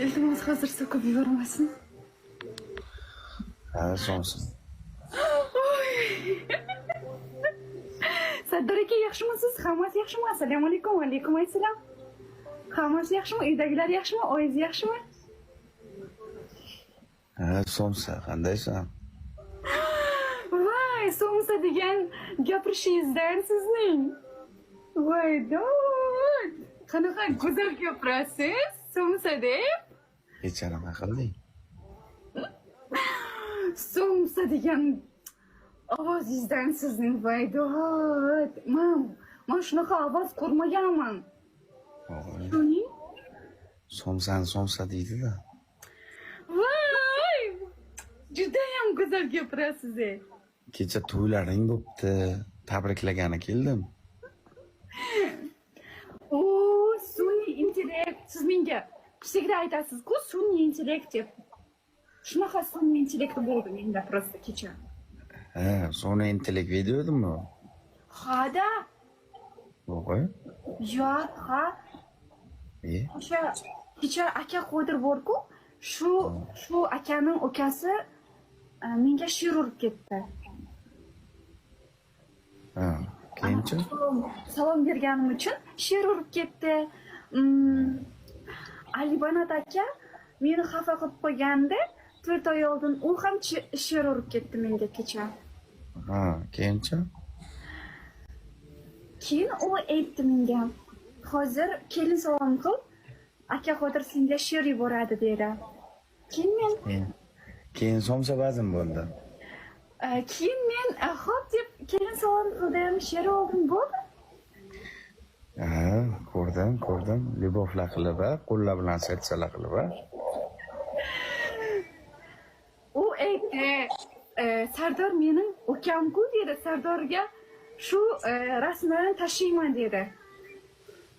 iltimos hozir so'kib yubormasin. Ha, so'msin. Sardor aka, yaxshimisiz? Hammasi yaxshimi? Assalomu alaykum. Va alaykum assalom. Hammasi yaxshimi? Uydagilar yaxshimi? Oiz yaxshimi? Ha, so'msa, qandaysan? Voy, so'msa degan gapirishingizdan sizning. Voy, dod. Qanaqa go'zal gapirasiz? So'msa deb. Kecha nima qilding? So'msa degan ovozingizdan sizning. Voy, dod. Men shunaqa ovoz ko'rmaganman. Shuning? So'msa deydi-da. Voy! Judayam go'zal gapirasiz. Kecha to'ylaring bo'pti. Tabriklagani keldim. O, sun'iy intellekt. Siz menga kichikda aytasiz-ku, sun'iy intellekt deb. Shunaqa sun'iy intellekt bo'ldi menda prosta kecha. Ha, sun'iy intellekt video edimmi? Ha-da. Yo'q-ku. Yo'q, ha. O'sha kecha aka Qodir bor-ku, shu akaning ukasi menga she'r urib ketdi. Ha, keyinchi? Salom berganim uchun she'r urib ketdi. Alibanat aka meni xafa qilib qo'yganda 4 oy oldin u ham she'r urib ketdi menga kecha. Ha, keyinchi? Keyin u aytdi menga, hozir kelin salom qil, aka Qodir senga she'r yuboradi dedi. Keyin so'msa vazn bo'ldi. Keyin men hop deb kelin salom qildim, she'r oldim bo'ldi. Ha, ko'rdim. Liboflar qilib, qo'llar bilan sertsalar qilib. U aytdi, Sardor mening ukam-ku dedi. Sardorga shu rasmlarni tashlayman dedi.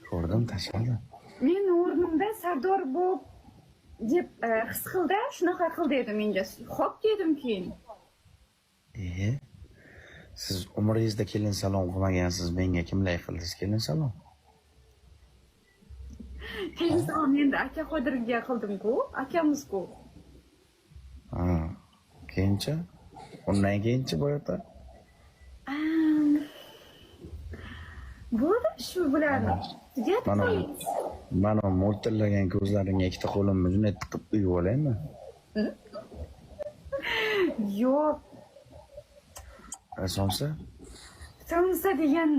Ko'rdim, tashladim. Men o'rnimda Sardor bo'lib deb his qildi, shunaqa qil dedi menga. Xo'p dedim keyin. Siz umringizda kelin salom qilmagansiz, menga kimlar qildingiz kelin salom? Kelin salom endi aka Qodirga qildim-ku, akamiz-ku. Ha, keyinchi? Undan keyinchi bo'yata? Bo'ldi shu bularni. Mana mo'ltillagan ko'zlaringga ikkita qo'limni juna tiqib uyib olaymi? Yo'q. So'msa? So'msa degan